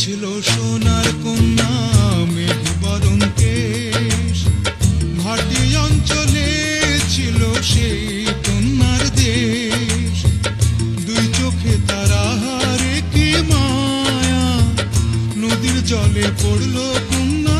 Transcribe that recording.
ছিল সোনার কন্যা মেঘবরণ কেশ, ঘাটি অঞ্চলে ছিল সেই কন্যার দেশ। দুই চোখে তারাহারে কি মায়া, নদীর জলে পড়ল কন্যা